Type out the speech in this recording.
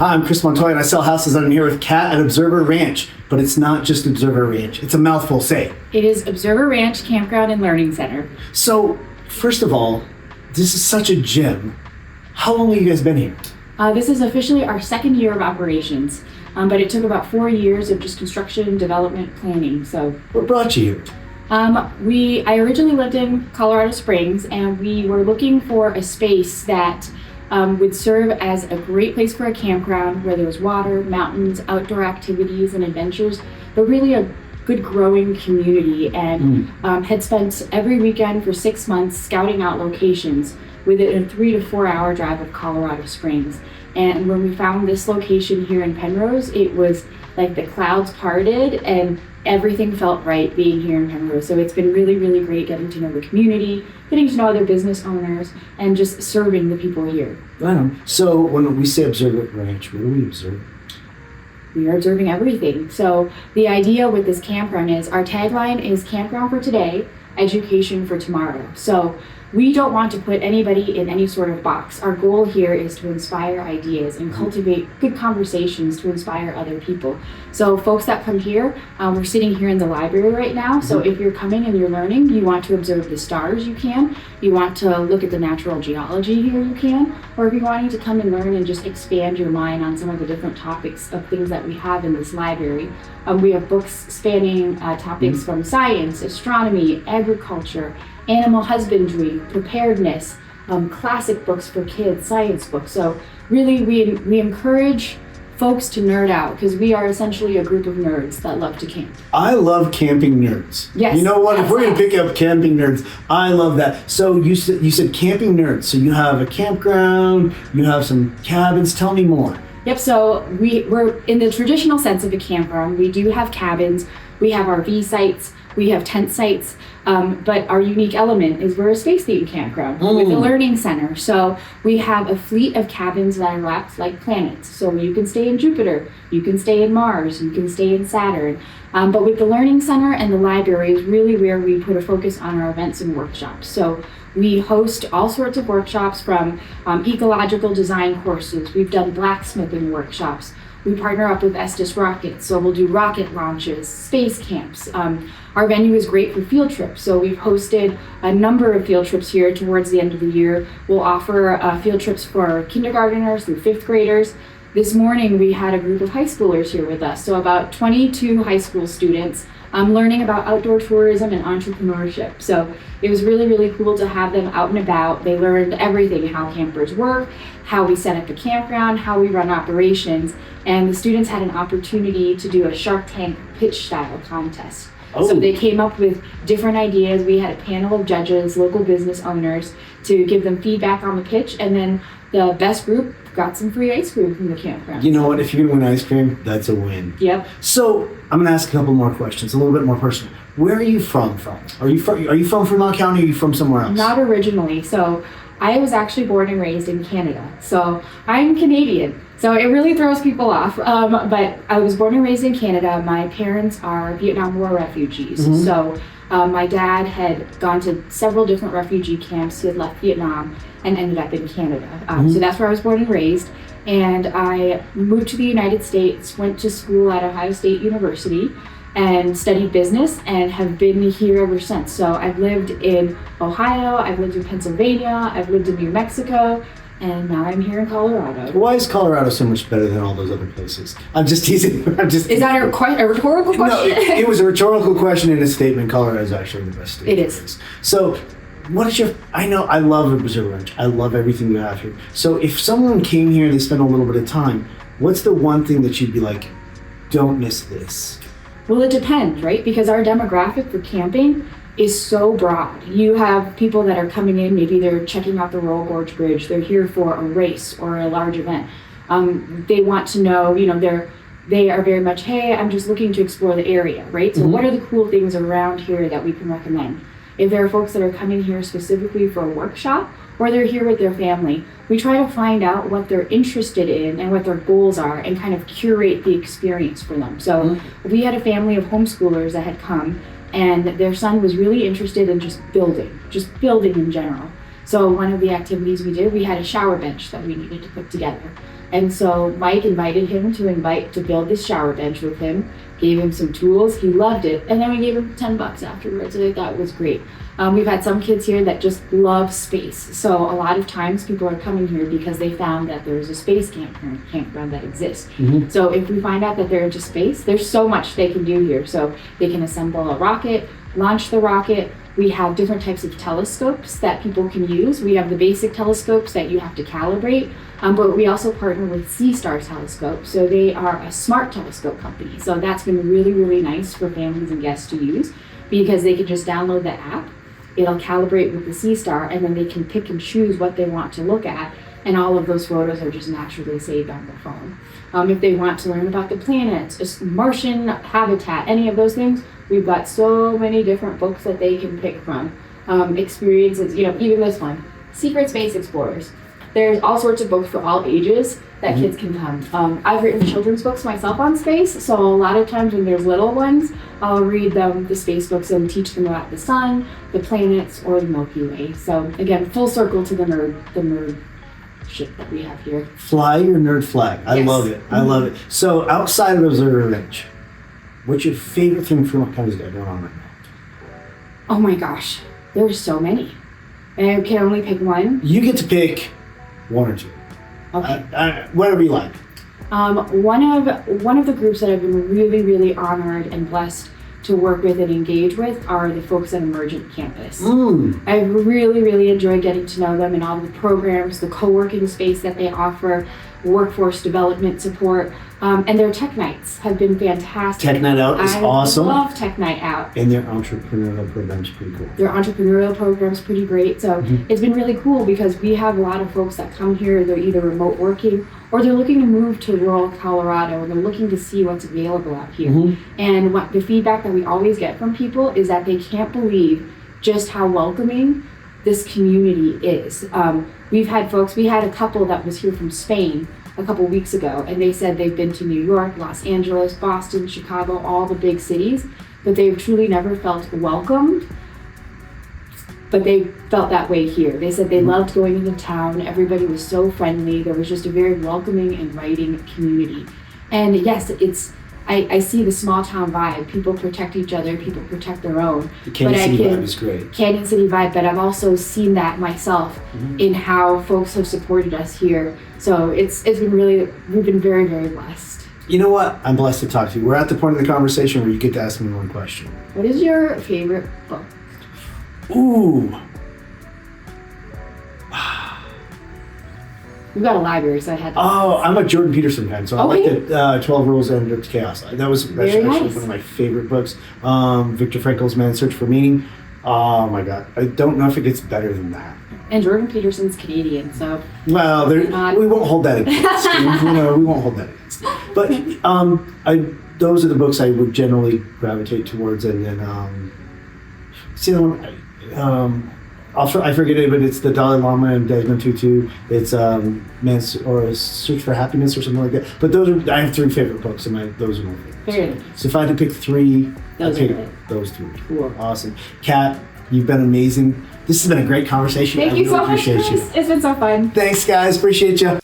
Hi, I'm Chris Montoya, and I sell houses. I'm here with Kat at Observer Ranch, but it's not just Observer Ranch. It's a mouthful. Say. It is Observer Ranch, Campground, and Learning Center. So, first of all, this is such a gem. How long have you guys been here? This is officially our second year of operations, but it took about 4 years of just construction, development, planning. So, What brought you here? I originally lived in Colorado Springs, and we were looking for a space that would serve as a great place for a campground where there was water, mountains, outdoor activities, and adventures, but really a good growing community, and had spent every weekend for 6 months scouting out locations within a 3 to 4 hour drive of Colorado Springs. And when we found this location here in Penrose, it was like the clouds parted and everything felt right being here in Penrose. So it's been really, really great getting to know the community, getting to know other business owners, and just serving the people here. So when we say Observer Ranch, what do we observe? We are observing everything. So the idea with this campground is our tagline is campground for today, education for tomorrow. So we don't want to put anybody in any sort of box. Our goal here is to inspire ideas and cultivate good conversations to inspire other people. So folks that come here, we're sitting here in the library right now. So if you're coming and you're learning, you want to observe the stars, you can. You want to look at the natural geology here, you can. Or if you're wanting to come and learn and just expand your mind on some of the different topics of things that we have in this library. We have books spanning topics from science, astronomy, agriculture, animal husbandry, preparedness, classic books for kids, science books. So really we encourage folks to nerd out because we are essentially a group of nerds that love to camp. I love camping nerds. Yes. You know what? If we're going to pick up camping nerds, I love that. So you said camping nerds. So you have a campground, you have some cabins. Tell me more. Yep, so we're in the traditional sense of a campground. We do have cabins, we have RV sites, we have tent sites, but our unique element is we're a space-themed campground with a learning center. So we have a fleet of cabins that are wrapped like planets. So you can stay in Jupiter, you can stay in Mars, you can stay in Saturn. But with the learning center and the library is really where we put a focus on our events and workshops. So we host all sorts of workshops from ecological design courses. We've done blacksmithing workshops. We partner up with Estes Rockets, so we'll do rocket launches, space camps. Our venue is great for field trips, so we've hosted a number of field trips here towards the end of the year. We'll offer field trips for kindergarteners through 5th graders. This morning we had a group of high schoolers here with us, so about 22 high school students learning about outdoor tourism and entrepreneurship. So it was really, really cool to have them out and about. They learned everything, how campers work, how we set up a campground, how we run operations, and the students had an opportunity to do a Shark Tank pitch style contest. So they came up with different ideas. We had a panel of judges, local business owners, to give them feedback on the pitch, and then the best group got some free ice cream from the campground. You know what? If you're going to win ice cream, that's a win. Yep. So I'm going to ask a couple more questions, a little bit more personal. Where are you from? Are you from Fremont County, or are you from somewhere else? Not originally. So I was actually born and raised in Canada. So I'm Canadian. So it really throws people off. But I was born and raised in Canada. My parents are Vietnam War refugees. So my dad had gone to several different refugee camps. He had left Vietnam and ended up in Canada. So that's where I was born and raised. And I moved to the United States, went to school at Ohio State University, and studied business, and have been here ever since. So I've lived in Ohio, I've lived in Pennsylvania, I've lived in New Mexico, and now I'm here in Colorado. Why is Colorado so much better than all those other places? I'm just teasing. Is that a rhetorical question? No, it was a rhetorical question in a statement. Colorado is actually the best state. It is. So, what is I love Observer Ranch. I love everything you have here. So if someone came here and they spent a little bit of time, what's the one thing that you'd be like, don't miss this? Well, it depends, right? Because our demographic for camping is so broad. You have people that are coming in, maybe they're checking out the Royal Gorge Bridge, they're here for a race or a large event. They want to know, they are very much, hey, I'm just looking to explore the area, right? So what are the cool things around here that we can recommend? If there are folks that are coming here specifically for a workshop, or they're here with their family, we try to find out what they're interested in and what their goals are and kind of curate the experience for them. So we had a family of homeschoolers that had come, and their son was really interested in just building in general. So one of the activities we did, we had a shower bench that we needed to put together. And so Mike invited him to build this shower bench with him, gave him some tools, he loved it, and then we gave him $10 afterwards, and I thought it was great. We've had some kids here that just love space. So a lot of times people are coming here because they found that there's a space campground that exists. Mm-hmm. So if we find out that they're into space, there's so much they can do here. So they can assemble a rocket, launch the rocket. We have different types of telescopes that people can use. We have the basic telescopes that you have to calibrate, but we also partner with Sea-Star Telescope. So they are a smart telescope company. So that's been really, really nice for families and guests to use because they can just download the app. It'll calibrate with the Sea-Star, and then they can pick and choose what they want to look at, and all of those photos are just naturally saved on their phone. If they want to learn about the planets, just Martian habitat, any of those things, we've got so many different books that they can pick from. Experiences, even this one, Secret Space Explorers. There's all sorts of books for all ages that kids can come. I've written children's books myself on space, so a lot of times when there's little ones, I'll read them the space books and teach them about the sun, the planets, or the Milky Way. So again, full circle to the nerd ship that we have here. Fly your nerd flag. I love it. I love it. So outside of Observer Ranch, what's your favorite thing from what comes going on right now? Oh my gosh, there's so many. And I can only pick one. You get to pick one or two. Okay. Whatever you like. One of the groups that I've been really, really honored and blessed to work with and engage with are the folks at Emergent Campus. I've really, really enjoyed getting to know them and all the programs, the co-working space that they offer, workforce development support, and their tech nights have been fantastic. Tech Night Out is awesome. I love Tech Night Out. And their entrepreneurial program's pretty cool. Their entrepreneurial program's pretty great. So it's been really cool because we have a lot of folks that come here, they're either remote working or they're looking to move to rural Colorado and they're looking to see what's available out here. And what the feedback that we always get from people is that they can't believe just how welcoming this community is. We had a couple that was here from Spain a couple weeks ago, and they said they've been to New York, Los Angeles, Boston, Chicago, all the big cities, but they've truly never felt welcomed. But they felt that way here. They said they loved going into town. Everybody was so friendly. There was just a very welcoming, inviting community. And yes, I see the small town vibe. People protect each other. People protect their own. The Canyon City vibe is great. Canyon City vibe, but I've also seen that myself in how folks have supported us here. So it's been really, we've been very, very blessed. You know what? I'm blessed to talk to you. We're at the point of the conversation where you get to ask me one question. What is your favorite book? Ooh. We've got a library, so I had to I'm a Jordan Peterson fan, so I like Okay. the 12 Rules of Endless Chaos. That's Very actually nice. one of my favorite books. Viktor Frankl's Man's Search for Meaning. Oh my God. I don't know if it gets better than that. And Jordan Peterson's Canadian, so Well, Not- we won't hold that against him. We won't hold that against him. But those are the books I would generally gravitate towards. And then, see the one, I forget it, but it's the Dalai Lama and Desmond Tutu. It's Man's or Search for Happiness or something like that. But I have three favorite books, and those are my favorites. very nice. So if I had to pick three, Those I'd pick are it. those three. Cool. Awesome. Kat, you've been amazing. This has been a great conversation. Thank I you really so much, appreciate Chris. you. It's been so fun. Thanks, guys. Appreciate you.